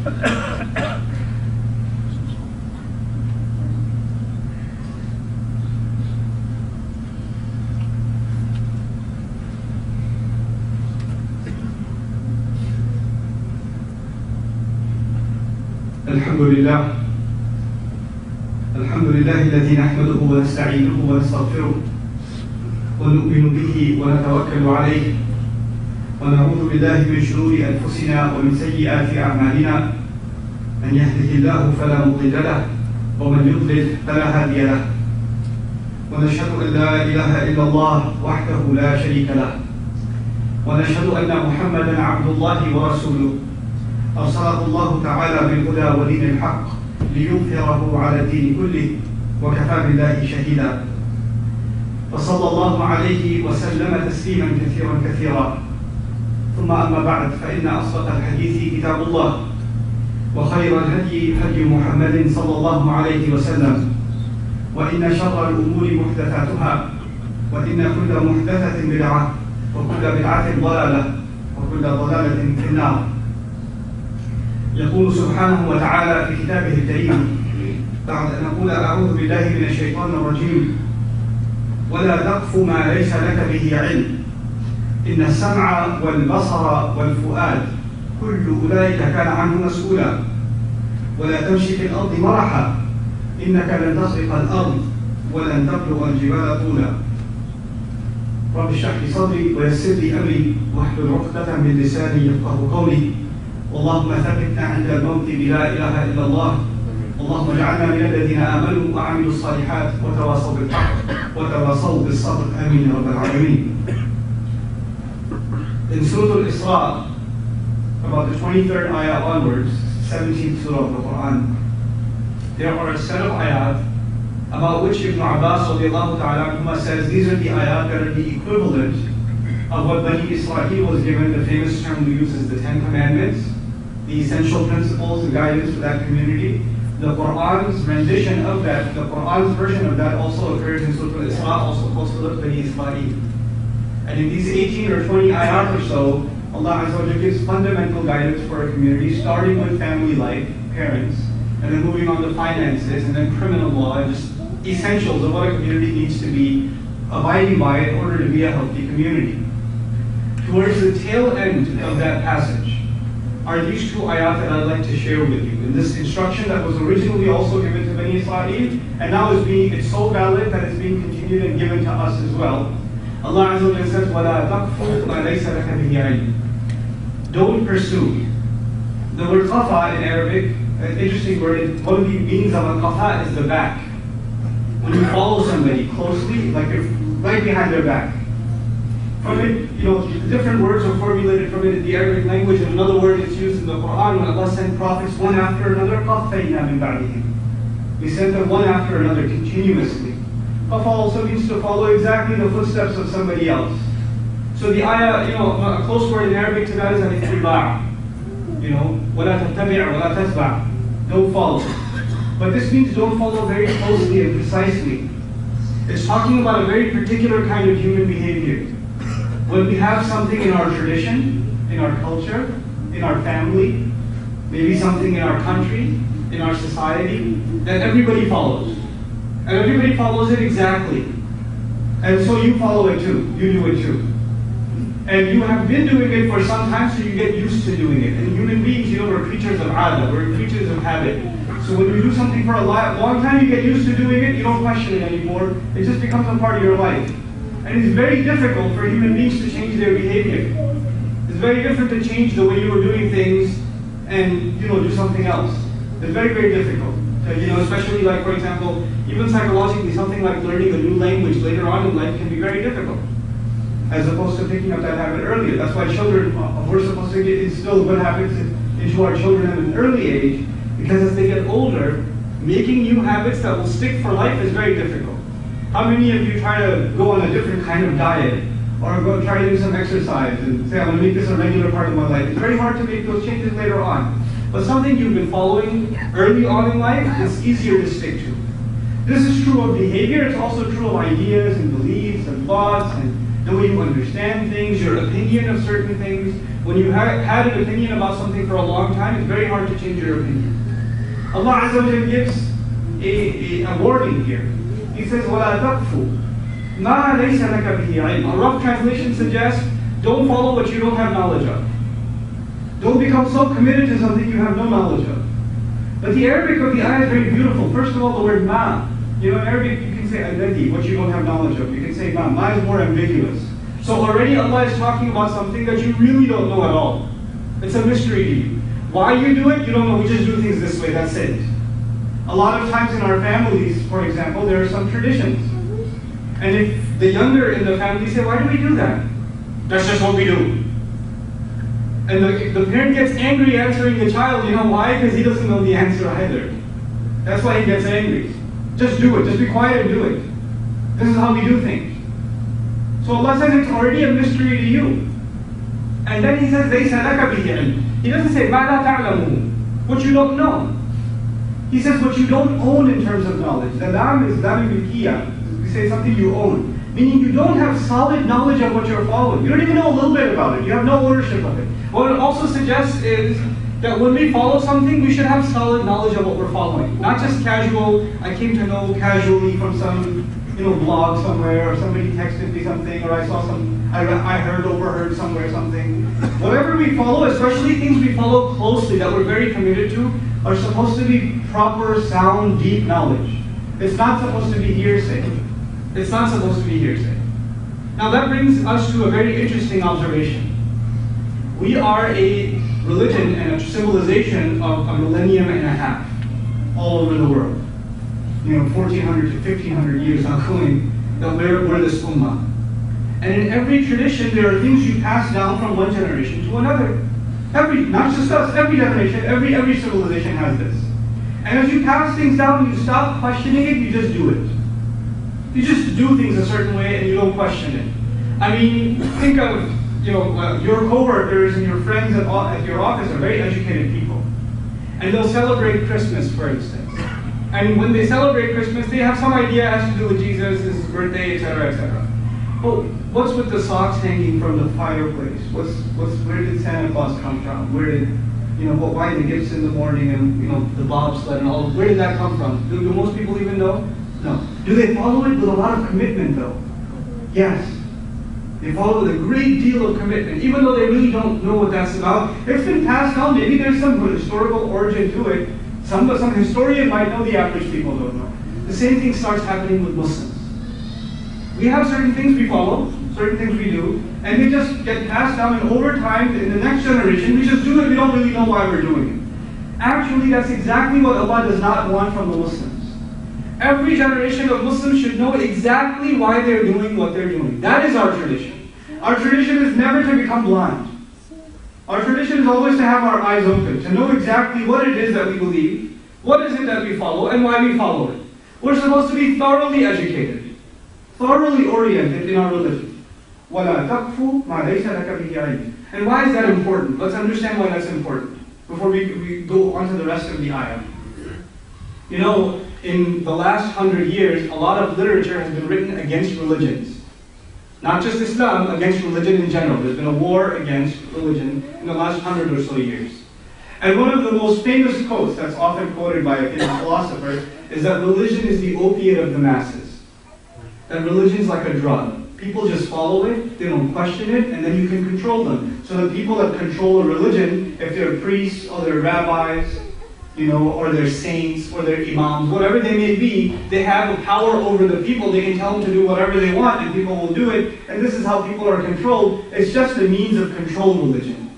الحمد لله الذي نحمده ونستعينه ونستغفره ونؤمن به ونتوكل عليه ونعوذ بالله من شرور أنفسنا ومن سيئات أعمالنا من يهده الله فلا مضل له ومن يضلل فلا هادي له ونشهد أن لا إله إلا الله وحده لا شريك له ونشهد أن محمدا عبد الله ورسوله أرسله الله تعالى بالهدى ودين الحق ليظهره على الدين كله وكفى بالله شهيدا وصلى الله عليه وسلم تسليما كثيرا كثيرا ثم أما بعد فإن أصدق الحديث كتاب الله وخير الهدي هدي محمد صلى الله عليه وسلم وإن شر الأمور محدثاتها وإن كل محدثة بدعة وكل بدعة ضلالة وكل ضلالة في النار. يقول سبحانه وتعالى في كتابه الكريم بعد أن نقول أعوذ بالله من الشيطان الرجيم ولا تقف ما ليس لك به علم إن السمع والبصر والفؤاد كل أولئك كان عنه مسؤولا ولا تمشي في الأرض مرحا إنك لن تخرق الأرض ولن تبلغ الجبال طولا. رب اشرح لي صدري ويسر لي أمري واحلل عقدة من لساني يفقهوا قولي اللهم ثبتنا عند الموت بلا إله إلا الله اللهم اجعلنا من الذين آمنوا وعملوا الصالحات وتواصوا بالحق وتواصوا بالصبر آمين يا رب العالمين. In Surah Al-Isra, about the 23rd ayah onwards, 17th surah of the Quran, there are a set of ayat about which Ibn Abbas radiallahu ta'ala says these are the ayat that are the equivalent of what Bani Israel was given, the famous term we use is the Ten Commandments, the essential principles and guidance for that community. The Quran's rendition of that, the Quran's version of that also occurs in Surah Al-Isra, also called Surah Bani Israel. And in these 18 or 20 ayat or so, Allah Azza wa Jalla gives fundamental guidance for a community, starting with family life, parents, and then moving on to finances, and then criminal law, and just essentials of what a community needs to be abiding by in order to be a healthy community. Towards the tail end of that passage are these two ayat that I'd like to share with you. In this instruction that was originally also given to Bani Israel, and now it's so valid that it's being continued and given to us as well. Allah Azza wa Jalla says, وَلَا تَقْفُ مَا لَيْسَ لَكَ بِهِ عِلْمٍ. Don't pursue. The word qafa in Arabic, an interesting word, one of the meanings of a qafa is the back. When you follow somebody closely, like you're right behind their back. From it, different words are formulated from it in the Arabic language, and another word is used in the Quran when Allah sent prophets one after another. قَفَّيْنَا مِن بَعْدِهِمْ. We sent them one after another continuously. Qafa also means to follow exactly the footsteps of somebody else. So the ayah, a close word in Arabic to that is al-ittiba'. وَلَا تَتَّبِعْ وَلَا تَتْبَعْ. Don't follow. But this means don't follow very closely and precisely. It's talking about a very particular kind of human behavior. When we have something in our tradition, in our culture, in our family, maybe something in our country, in our society, that everybody follows. And everybody follows it exactly. And so you follow it too. You do it too. And you have been doing it for some time, so you get used to doing it. And human beings, we're creatures of ada, we're creatures of habit. So when you do something for a long time, you get used to doing it, you don't question it anymore. It just becomes a part of your life. And it's very difficult for human beings to change their behavior. It's very different to change the way you were doing things and do something else. It's very, very difficult. Especially like, for example, even psychologically, something like learning a new language later on in life can be very difficult, as opposed to picking up that habit earlier. That's why children, we're supposed to instill good habits into our children at an early age, because as they get older, making new habits that will stick for life is very difficult. How many of you try to go on a different kind of diet, or go try to do some exercise and say, I'm going to make this a regular part of my life? It's very hard to make those changes later on. But something you've been following early on in life is easier to stick to. This is true of behavior, it's also true of ideas and beliefs and thoughts and the way you understand things, your opinion of certain things. When you had an opinion about something for a long time, it's very hard to change your opinion. Allah Azza wa Jalla gives a warning here. He says, وَلَا تَقْفُ مَا لَيْسَ لَكَ بِهِ عِلْمٌ. A rough translation suggests, don't follow what you don't have knowledge of. Don't become so committed to something you have no knowledge of. But the Arabic of the ayah is very beautiful. First of all, the word ma. In Arabic you can say alladhi, what you don't have knowledge of. You can say ma. Ma is more ambiguous. So already Allah is talking about something that you really don't know at all. It's a mystery to you. Why you do it, you don't know. We just do things this way, that's it. A lot of times in our families, for example, there are some traditions. And if the younger in the family say, why do we do that? That's just what we do. And the parent gets angry answering the child, you know why? Because he doesn't know the answer either. That's why he gets angry. Just do it, just be quiet and do it. This is how we do things. So Allah says it's already a mystery to you. And then He says, لَيْسَ لَكَ بِهِ عِلْمٌ. He doesn't say, مَا لَا تَعْلَمُونَ, what you don't know. He says what you don't own in terms of knowledge. The lam is lam milkiya. We say something you own. Meaning you don't have solid knowledge of what you're following. You don't even know a little bit about it. You have no ownership of it. What it also suggests is that when we follow something, we should have solid knowledge of what we're following. Not just casual, I came to know casually from some blog somewhere, or somebody texted me something, or I saw I heard, overheard somewhere something. Whatever we follow, especially things we follow closely that we're very committed to, are supposed to be proper, sound, deep knowledge. It's not supposed to be hearsay. It's not supposed to be hearsay. Now that brings us to a very interesting observation. We are a religion and a civilization of a millennium and a half all over the world. 1400 to 1500 years ongoing that we're this ummah. And in every tradition there are things you pass down from one generation to another. Not just us, every generation, every civilization has this. And as you pass things down, you stop questioning it, you just do it. You just do things a certain way and you don't question it. I mean, think of your coworkers and your friends at your office are very educated people. And they'll celebrate Christmas, for instance. And when they celebrate Christmas, they have some idea it has to do with Jesus, his birthday, etc., etc. But what's with the socks hanging from the fireplace? Where did Santa Claus come from? Where did, why the gifts in the morning and, the bobsled and all, where did that come from? Do most people even know? No. Do they follow it with a lot of commitment though? Yes. They follow with a great deal of commitment, even though they really don't know what that's about. It's been passed down, maybe there's some historical origin to it. Some historian might know, the average people don't know. The same thing starts happening with Muslims. We have certain things we follow, certain things we do, and they just get passed down, and over time, in the next generation, we just do it, we don't really know why we're doing it. Actually, that's exactly what Allah does not want from the Muslims. Every generation of Muslims should know exactly why they're doing what they're doing. That is our tradition. Our tradition is never to become blind. Our tradition is always to have our eyes open, to know exactly what it is that we believe, what is it that we follow, and why we follow it. We're supposed to be thoroughly educated, thoroughly oriented in our religion. وَلَا تَقْفُ مَا لَيْسَ لَكَ بِهِ عِلْمٌ. And why is that important? Let's understand why that's important before we go on to the rest of the ayah. In the last 100 years, a lot of literature has been written against religions. Not just Islam, against religion in general. There's been a war against religion in the last 100 or so years. And one of the most famous quotes that's often quoted by a famous philosopher is that religion is the opiate of the masses. That religion is like a drug. People just follow it, they don't question it, and then you can control them. So the people that control a religion, if they're priests or they're rabbis, or they're saints, or they're imams, whatever they may be, they have a power over the people. They can tell them to do whatever they want, and people will do it. And this is how people are controlled. It's just a means of control religion.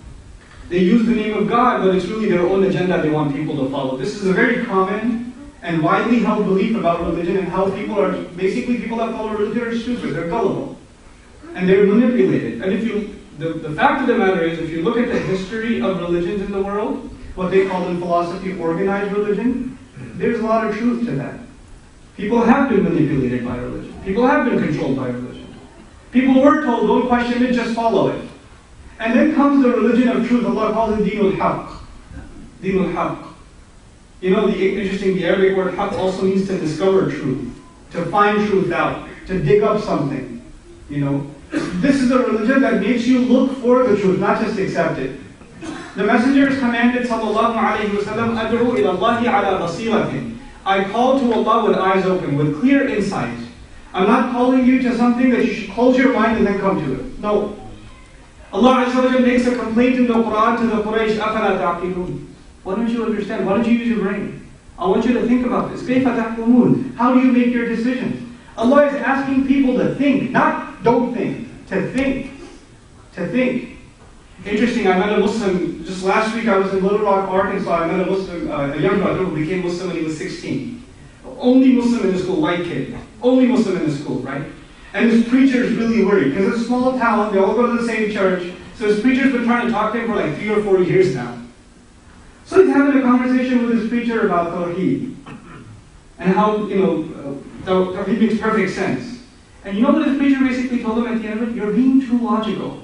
They use the name of God, but it's really their own agenda they want people to follow. This is a very common and widely held belief about religion, and how people that follow religion are stupid. They're gullible. And they're manipulated. And the fact of the matter is, if you look at the history of religions in the world, what they call in philosophy organized religion, there's a lot of truth to that. People have been manipulated by religion. People have been controlled by religion. People were told, don't question it, just follow it. And then comes the religion of truth. Allah calls it Deenul Haqq. Deenul Haqq. The Arabic word haqq also means to discover truth, to find truth out, to dig up something. This is a religion that makes you look for the truth, not just accept it. The Messenger is commanded, sallallahu alayhi wa sallam, أَدْعُوا إِلَى اللَّهِ عَلَى بَصِيرَةٍ. I call to Allah with eyes open, with clear insight. I'm not calling you to something that you should close your mind and then come to it. No. Allah Azza wa Jalla makes a complaint in the Quran to the Quraysh, أَفَلَا تَعْقِلُونَ. Why don't you understand? Why don't you use your brain? I want you to think about this. كَيْفَ تَحْكُمُونَ. How do you make your decisions? Allah is asking people to think, not don't think. To think. To think. Interesting, I met a Muslim, just last week I was in Little Rock, Arkansas. I met a Muslim, a young brother who became Muslim when he was 16. Only Muslim in the school, white kid. Only Muslim in the school, right? And his preacher is really worried, because it's a small town, they all go to the same church. So his preacher's been trying to talk to him for like 3 or 4 years now. So he's having a conversation with his preacher about Tawheed. And how, Tawheed makes perfect sense. And you know what his preacher basically told him at the end of it? You're being too logical.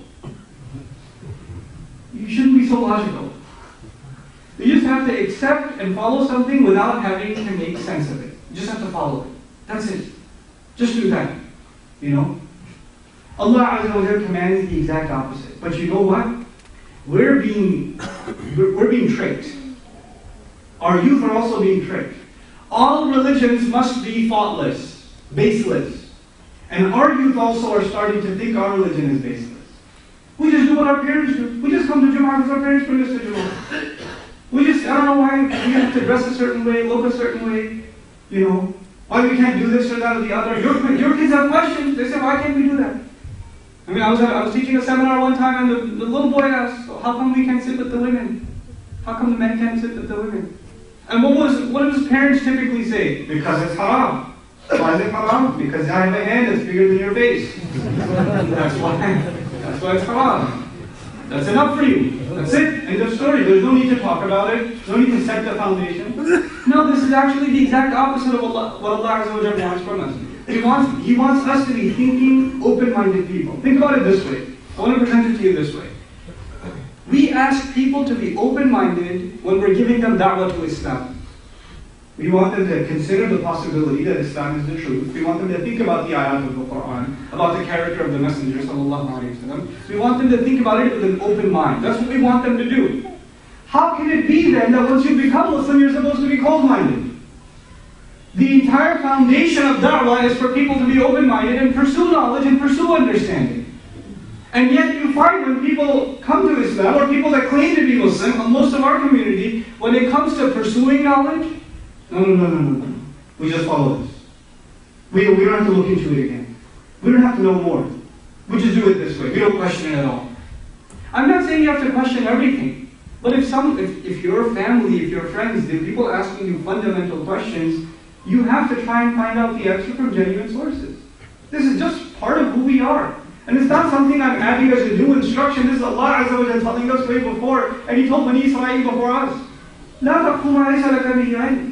You shouldn't be so logical. You just have to accept and follow something without having to make sense of it. You just have to follow it. That's it. Just do that. Allah Azza wa Jalla commands the exact opposite. But you know what? We're being tricked. Our youth are also being tricked. All religions must be thoughtless, baseless. And our youth also are starting to think our religion is baseless. We just do what our parents do. We just come to Jumu'ah because our parents bring us to Jumu'ah. We just, I don't know why we have to dress a certain way, look a certain way, why we can't do this or that or the other. Your kids have questions. They say, why can't we do that? I mean, I was teaching a seminar one time and the little boy asked, how come we can't sit with the women? How come the men can't sit with the women? And what do his parents typically say? Because it's haram. Why is it haram? Because I have a hand that's bigger than your face. That's why it's haram. That's enough for you. That's it. End of story. There's no need to talk about it. There's no need to set the foundation. No, this is actually the exact opposite of what Allah Azza wa Jalla wants from us. He wants us to be thinking, open-minded people. Think about it this way. I want to present it to you this way. We ask people to be open-minded when we're giving them da'wah to Islam. We want them to consider the possibility that Islam is the truth. We want them to think about the ayat of the Quran, about the character of the Messenger sallallahu alaihi wasallam. We want them to think about it with an open mind. That's what we want them to do. How can it be then that once you become Muslim, you're supposed to be closed-minded? The entire foundation of da'wah is for people to be open-minded and pursue knowledge and pursue understanding. And yet you find when people come to Islam, or people that claim to be Muslim, most of our community, when it comes to pursuing knowledge, no. We just follow this. We don't have to look into it again. We don't have to know more. We just do it this way. We don't question it at all. I'm not saying you have to question everything. But if your family, if your friends, the people asking you fundamental questions, you have to try and find out the answer from genuine sources. This is just part of who we are. And it's not something I'm adding as a new instruction. This is Allah Azza wa Jalla telling us way before. And He told Bani Israel before us. لا تقف ما ليس لك به علم.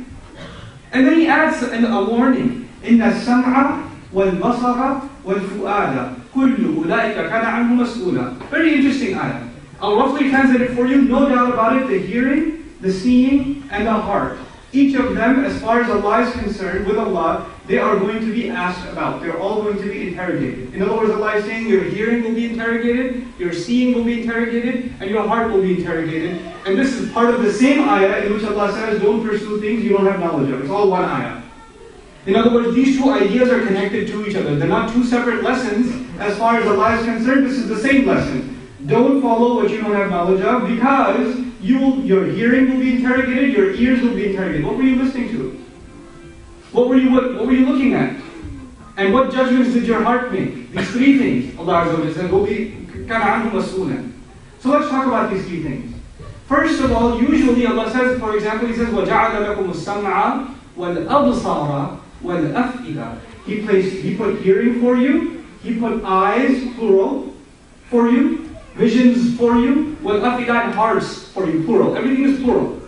And then He adds a warning. إن السمع والبصر والفؤاد كل أولئك كان عنه مسؤولا. Very interesting ayah. I'll roughly translate it for you. No doubt about it, the hearing, the seeing, and the heart. Each of them, as far as Allah is concerned, with Allah, they are going to be asked about. They're all going to be interrogated. In other words, Allah is saying your hearing will be interrogated, your seeing will be interrogated, and your heart will be interrogated. And this is part of the same ayah in which Allah says, don't pursue things you don't have knowledge of. It's all one ayah. In other words, these two ideas are connected to each other. They're not two separate lessons. As far as Allah is concerned, this is the same lesson. Don't follow what you don't have knowledge of, because your hearing will be interrogated, your ears will be interrogated. What were you listening to? What were you looking at? And what judgments did your heart make? These three things, Allah Azza wa Jalla said, will be كَانَ عَنْهُ مَسْئُولًا. So let's talk about these three things. First of all, usually Allah says, for example, He says, وَجَعَلَ لَكُمُ السَّمْعَ وَالْأَبْصَارَ وَالْأَفْئِدَةَ. He put hearing for you, He put eyes, plural, for you, visions for you, وَالْأَفْئِدَةَ, and hearts for you, plural. Everything is plural.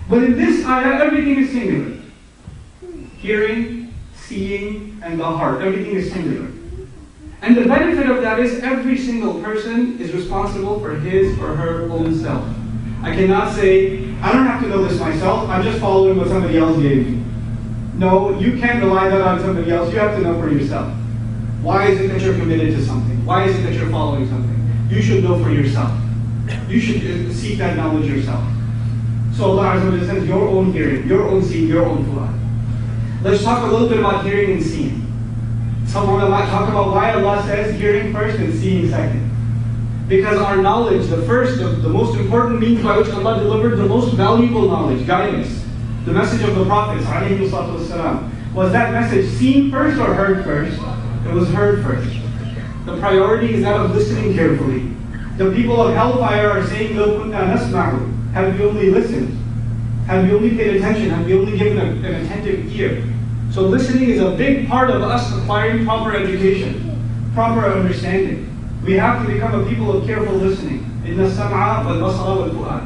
But in this ayah, everything is singular. Hearing, seeing, and the heart. Everything is singular. And the benefit of that is every single person is responsible for his or her own self. I cannot say, I don't have to know this myself, I'm just following what somebody else gave me. No, you can't rely that on somebody else, you have to know for yourself. Why is it that you're committed to something? Why is it that you're following something? You should know for yourself. You should seek that knowledge yourself. So Allah Azza wa Jalla says your own hearing, your own seeing, your own fu'ad. Let's talk a little bit about hearing and seeing. Some ulama talk about why Allah says hearing first and seeing second. Because our knowledge, the first, the most important means by which Allah delivered the most valuable knowledge, guidance, the message of the prophets, ﷺ, was that message seen first or heard first? It was heard first. The priority is that of listening carefully. The people of hellfire are saying, "Lo kunna nasma'u." Have you only listened? Have you only paid attention? Have you only given an attentive ear? So listening is a big part of us acquiring proper education, proper understanding. We have to become a people of careful listening. Inna sam'a wal basara wal fu'ad.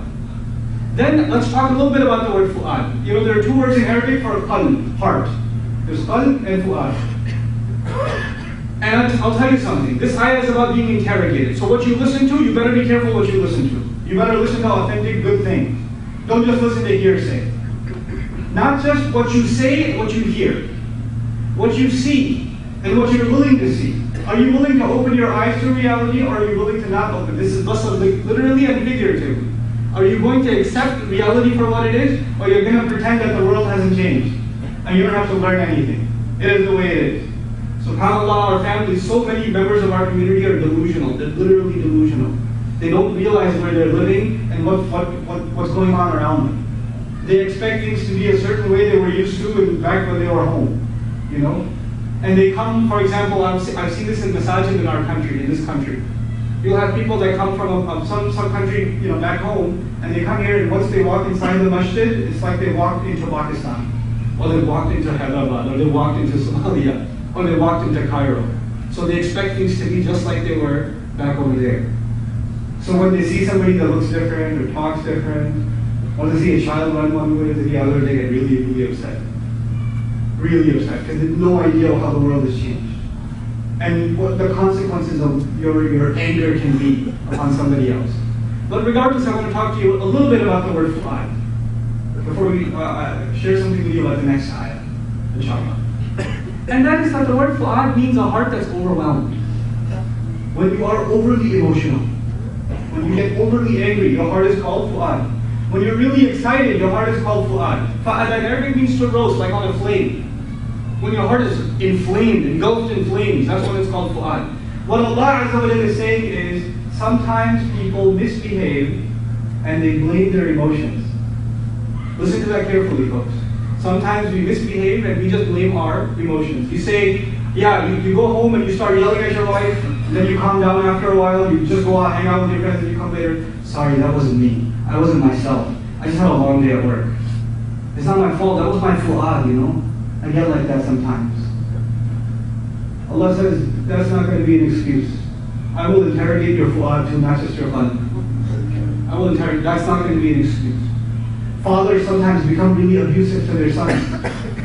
Then let's talk a little bit about the word fu'ad. You know, there are two words in Arabic for qalb, heart. There's qalb and fu'ad. And I'll tell you something. This ayah is about being interrogated. So what you listen to, you better be careful what you listen to. You better listen to authentic, good things. Don't just listen to hearsay. Not just what you say and what you hear. What you see and what you're willing to see. Are you willing to open your eyes to reality, or are you willing to not open? This is literally and figuratively. Are you going to accept reality for what it is, or you're going to pretend that the world hasn't changed and you don't have to learn anything? It is the way it is. SubhanAllah, our families, so many members of our community are delusional. They're literally delusional. They don't realize where they're living and what's going on around them. They expect things to be a certain way they were used to back when they were home, you know? And they come, for example, I've seen this in masajid in our country, in this country. You'll have people that come from some country, you know, back home, and they come here, and once they walk inside the masjid, it's like they walked into Pakistan, or they walked into Hyderabad, or they walked into Somalia, or they walked into Cairo. So they expect things to be just like they were back over there. So when they see somebody that looks different, or talks different, or they see a child run one way to the other, they get really, really upset. Really upset, because they have no idea how the world has changed. And what the consequences of your anger can be upon somebody else. But regardless, I want to talk to you a little bit about the word fu'ad before we share something with you about the next ayah, inshallah. And that is that the word fu'ad means a heart that's overwhelmed. When you are overly emotional, when you get overly angry, your heart is called fu'ad. When you're really excited, your heart is called fu'ad. Fa'ad in Arabic means to roast, like on a flame. When your heart is inflamed, engulfed in flames, that's when it's called fu'ad. What Allah Azza wa Jalla is saying is, sometimes people misbehave and they blame their emotions. Listen to that carefully, folks. Sometimes we misbehave and we just blame our emotions. You say, yeah, you go home and you start yelling at your wife, and then you calm down after a while, you just go out, hang out with your friends, and you come later, sorry, that wasn't me. I wasn't myself. I just had a long day at work. It's not my fault, that was my fu'ad, you know? I get like that sometimes. Allah says, that's not going to be an excuse. I will interrogate your fu'ad too, not just your qalb. I will interrogate, that's not going to be an excuse. Fathers sometimes become really abusive to their sons,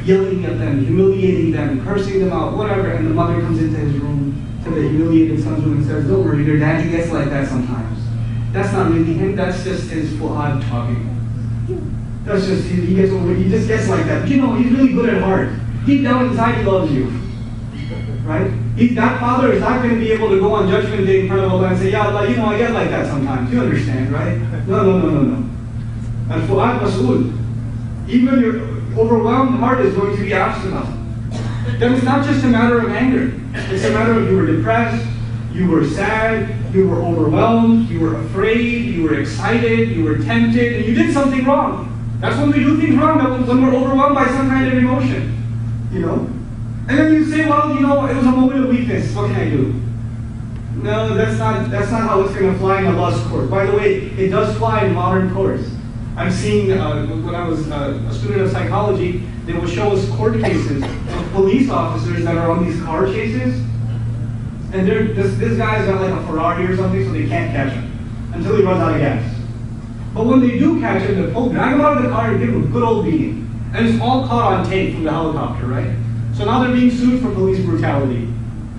yelling at them, humiliating them, cursing them out, whatever, and the mother comes into his room, to the humiliated son's room, and says, don't worry, your daddy gets like that sometimes. That's not really him, that's just his fu'ad talking. That's just, he just gets like that. But you know, he's really good at heart. Deep down inside, he loves you. Right? That father is not going to be able to go on Judgment Day in front of Allah and say, yeah, Allah, you know, I get like that sometimes. You understand, right? No. And fu'ad mas'ul. Even your overwhelmed heart is going to be asked about. Then it's not just a matter of anger. It's a matter of you were depressed, you were sad, you were overwhelmed, you were afraid, you were excited, you were tempted, and you did something wrong. That's when we do things wrong, when we're overwhelmed by some kind of emotion, you know? And then you say, well, you know, it was a moment of weakness, what can I do? No, that's not how it's going to fly in Allah's court. By the way, it does fly in modern courts. I'm seeing, when I was a student of psychology, they will show us court cases of police officers that are on these car chases, and this guy's got like a Ferrari or something, so they can't catch him until he runs out of gas. But when they do catch him, they drag him out of the car and give him a good old beating. And it's all caught on tape from the helicopter, right? So now they're being sued for police brutality.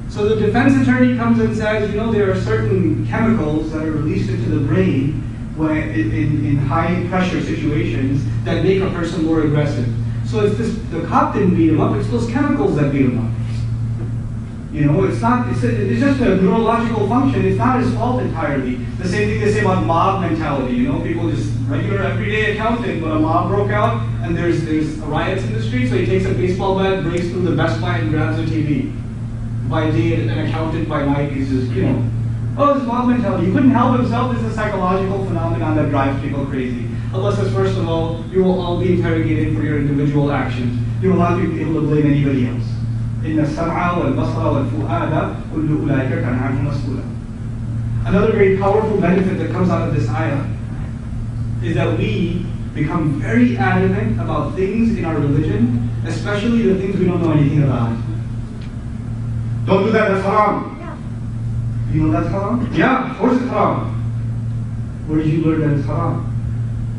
So the defense attorney comes and says, you know, there are certain chemicals that are released into the brain when, in high pressure situations that make a person more aggressive. So it's the cop didn't beat him up, it's those chemicals that beat him up. You know, it's just a neurological function. It's not his fault entirely. The same thing they say about mob mentality. You know, people just regular everyday accountant, but a mob broke out and there's riots in the street, so he takes a baseball bat, breaks through the Best Buy and grabs a TV. By day, an accountant by night, he's just, you know, oh, this mob mentality. He couldn't help himself. This is a psychological phenomenon that drives people crazy. Allah says, first of all, you will all be interrogated for your individual actions. You will not be able to blame anybody else. Another very powerful benefit that comes out of this ayah is that we become very adamant about things in our religion, especially the things we don't know anything about. Don't do that, that's haram. Yeah. You know that's haram? Yeah, of course it's haram. Where did you learn that it's haram?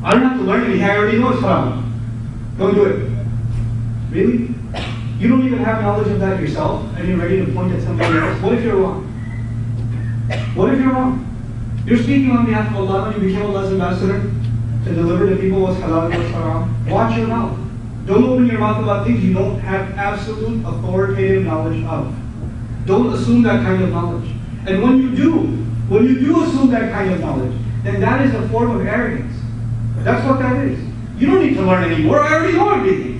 I don't have to learn anything, I already know it's haram. Don't do it. Really? You don't even have knowledge of that yourself, and you're ready to point at somebody else? What if you're wrong? What if you're wrong? You're speaking on behalf of Allah when you became Allah's ambassador to deliver to people what's halal and what's haram. Watch your mouth. Don't open your mouth about things you don't have absolute authoritative knowledge of. Don't assume that kind of knowledge. And when you do assume that kind of knowledge, then that is a form of arrogance. That's what that is. You don't need to learn anymore. I already know everything.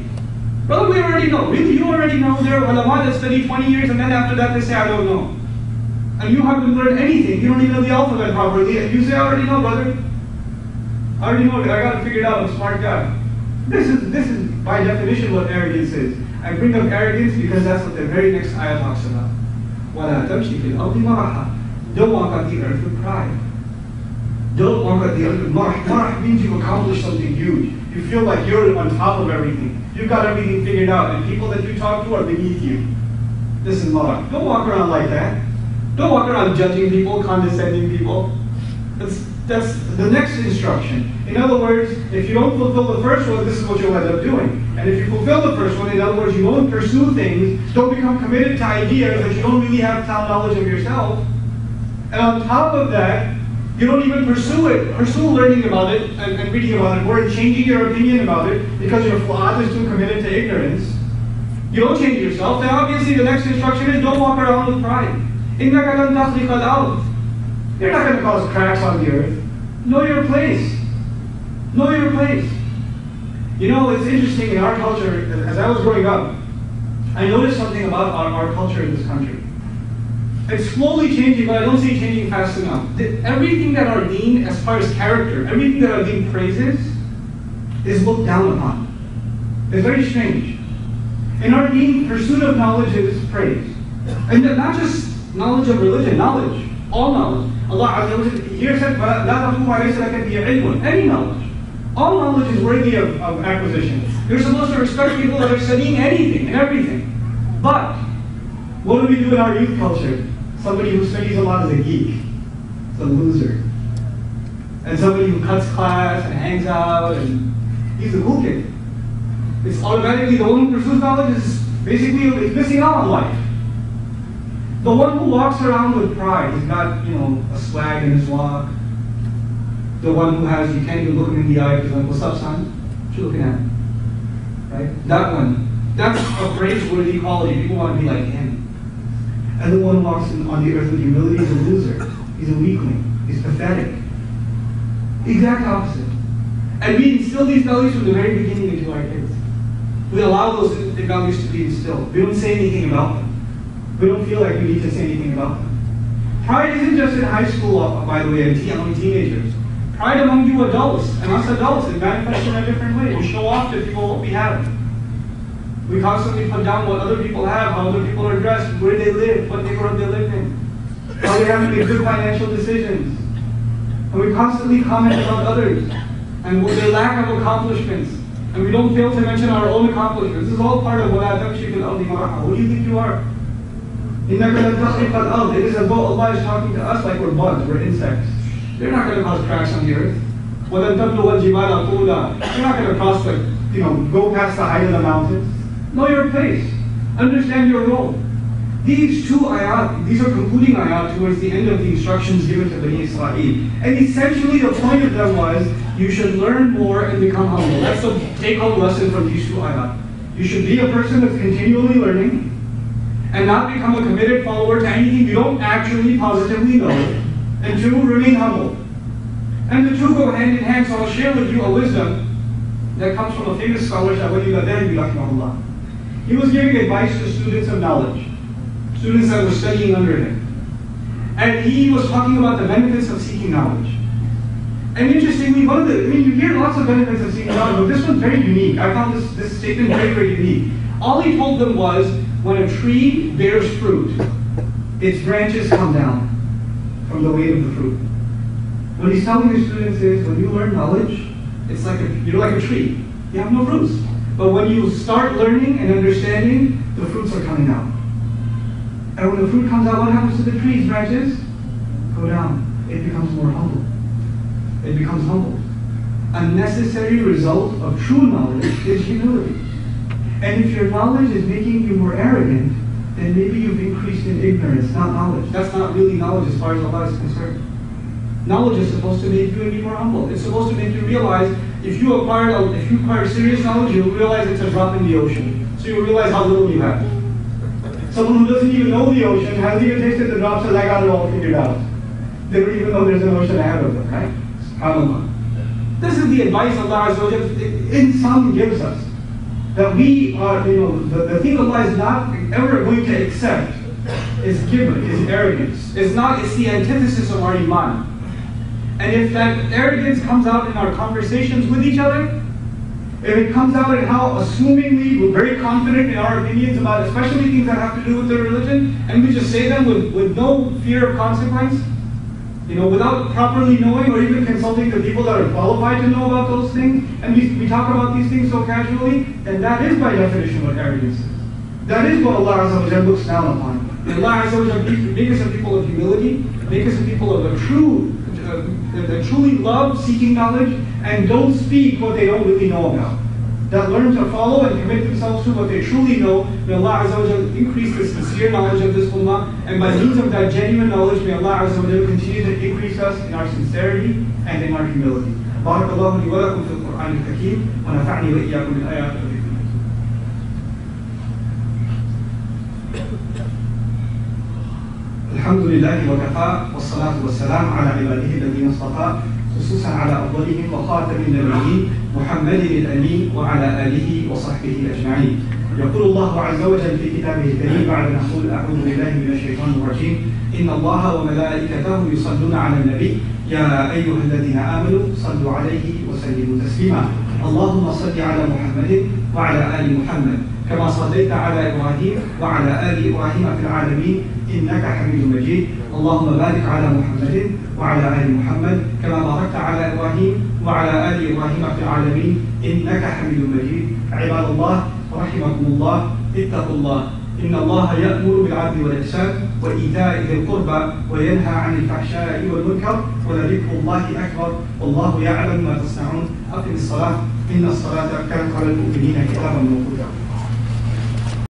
Brother, we already know. Really, you already know. There are ulama that study 20 years and then after that they say, I don't know. And you haven't learned anything. You don't even know the alphabet properly. And you say, I already know, brother. I already know. I got to figure it out. I'm a smart guy. This is by definition what arrogance is. I bring up arrogance because that's what the very next ayah talks about. وَلَا تَمْشِ فِي الْأَرْضِ مَرَحًا. Don't walk on the earth with pride. Don't walk on the earth with marah. Marah means you've accomplished something huge. You feel like you're on top of everything. You've got everything figured out, and people that you talk to are beneath you. This is marah. Don't walk around like that. Don't walk around judging people, condescending people. That's the next instruction. In other words, if you don't fulfill the first one, this is what you'll end up doing. And if you fulfill the first one, in other words, you won't pursue things, don't become committed to ideas that you don't really have sound knowledge of yourself. And on top of that, you don't even pursue learning about it and reading about it, or changing your opinion about it because your flaws is too committed to ignorance. You don't change yourself. Then obviously the next instruction is don't walk around with pride. إِنَّكَ لَن تَخْلِقَ الْأَرْضِ. You're not going to cause cracks on the earth. Know your place. Know your place. You know, it's interesting in our culture, as I was growing up, I noticed something about our culture in this country. It's slowly changing, but I don't see it changing fast enough. Everything that our deen, as far as character, everything that our deen praises, is looked down upon. It's very strange. In our deen, pursuit of knowledge is praised. And not just knowledge of religion, knowledge, all knowledge. Allah Azza wa Jalla here said, لَا تَقُومَ عَلَيْسَ لَكَ بِهِ عِلْمٌ. Any knowledge. All knowledge is worthy of acquisition. You're supposed to respect people that are studying anything and everything. But, what do we do in our youth culture? Somebody who studies a lot is a geek. It's a loser. And somebody who cuts class and hangs out, and he's a cool kid. It's automatically the one who pursues knowledge is basically missing out on life. The one who walks around with pride, he's got, a swag in his walk. The one who has, you can't even look him in the eye because like, what's up, son? What you looking at? Right? That one. That's a praiseworthy quality. People want to be like him. And the one who walks on the earth with humility is a loser. He's a weakling. He's pathetic. Exact opposite. And we instill these values from the very beginning into our kids. We allow those values to be instilled. We don't say anything about them. We don't feel like we need to say anything about them. Pride isn't just in high school, by the way, and among teenagers. Pride among you adults, and us adults, it manifests in a different way. We show off to people what we have. We constantly put down what other people have, how other people are dressed, where they live, what neighborhood they live in, how they have to make good financial decisions. And we constantly comment about others, and their lack of accomplishments. And we don't fail to mention our own accomplishments. This is all part of وَلَا تَمْشِ فِي الْأَرْضِ مَرَحًا. Who do you think you are? إِنَّكَ لَن تَخْلِقَ الْأَرْضِ. It is as though Allah is talking to us like we're bugs, we're insects. They're not going to cause cracks on the earth. وَلَن تَبْلُغَ الْجِبَالَ طُولًا. You're not going to cross, go past the height of the mountains. Know your place. Understand your role. These two ayat, these are concluding ayat towards the end of the instructions given to Bani Israel. And essentially the point of them was, you should learn more and become humble. That's the take-home lesson from these two ayat. You should be a person that's continually learning, and not become a committed follower to anything you don't actually positively know, and 2, remain humble. And the 2 go hand in hand, so I'll share with you a wisdom that comes from a famous scholar, Rahimahullah. He was giving advice to students of knowledge, students that were studying under him. And he was talking about the benefits of seeking knowledge. And interestingly, you hear lots of benefits of seeking knowledge, but this one's very unique. I found this statement very, very unique. All he told them was, when a tree bears fruit, its branches come down from the weight of the fruit. What he's telling his students is, when you learn knowledge, it's like you're like a tree. You have no fruits. But when you start learning and understanding, the fruits are coming out. And when the fruit comes out, what happens to the tree's branches? Go down. It becomes more humble. It becomes humble. A necessary result of true knowledge is humility. And if your knowledge is making you more arrogant, then maybe you've increased in ignorance, not knowledge. That's not really knowledge as far as Allah is concerned. Knowledge is supposed to make you be more humble. It's supposed to make you realize, if you acquire serious knowledge, you'll realize it's a drop in the ocean. So you'll realize how little you have. Someone who doesn't even know the ocean, hasn't even tasted the drops, says, I got it all figured out. They don't even know there's an ocean ahead of them, right? SubhanAllah. This is the advice Allah Azza wa Jalla in sum gives us. That we are, the thing Allah is not ever going to accept is kibr, is arrogance. It's the antithesis of our iman. And if that arrogance comes out in our conversations with each other, if it comes out in how assumingly we're very confident in our opinions about especially things that have to do with their religion, and we just say them with no fear of consequence, without properly knowing or even consulting the people that are qualified to know about those things, and we talk about these things so casually, then that is by definition what arrogance is. That is what Allah Azza wa Jalla looks down upon. And Allah Azza wa Jalla make us a people of humility, make us a people of that truly love seeking knowledge, and don't speak what they don't really know about. That learn to follow and commit themselves to what they truly know. May Allah Azza wa Jalla increase the sincere knowledge of this ummah, and by means of that genuine knowledge, may Allah Azza wa Jalla continue to increase us in our sincerity and in our humility. Barakallahu li wa lakum fil Qur'an al-Hakim, wa nafa'ni wa iyyakum bil ayat wa dhikr. الحمد لله وكفى والصلاة والسلام على عباده الذين اصطفى خصوصا على أفضلهم وخاتم النبيين محمد الأمين وعلى آله وصحبه أجمعين. يقول الله عز وجل في كتابه الكريم بعد أن نقول أعوذ بالله من الشيطان الرجيم إن الله وملائكته يصلون على النبي يا أيها الذين آمنوا صلوا عليه وسلموا تسليما. اللهم صل على محمد وعلى آل محمد كما صليت على إبراهيم وعلى آل إبراهيم في العالمين إنك حميد مجيد. اللهم بارك على محمد وعلى آل محمد كما باركت على إبراهيم وعلى آل إبراهيم في العالمين إنك حميد مجيد. عباد الله رحمكم الله اتقوا الله إن الله يأمر بالعدل والإحسان وإيتاء ذي القربى وينهى عن الفحشاء والمنكر ولذكر الله أكبر والله يعلم ما تصنعون. أقم الصلاة إن الصلاة كانت على المؤمنين كتابا موقوتا.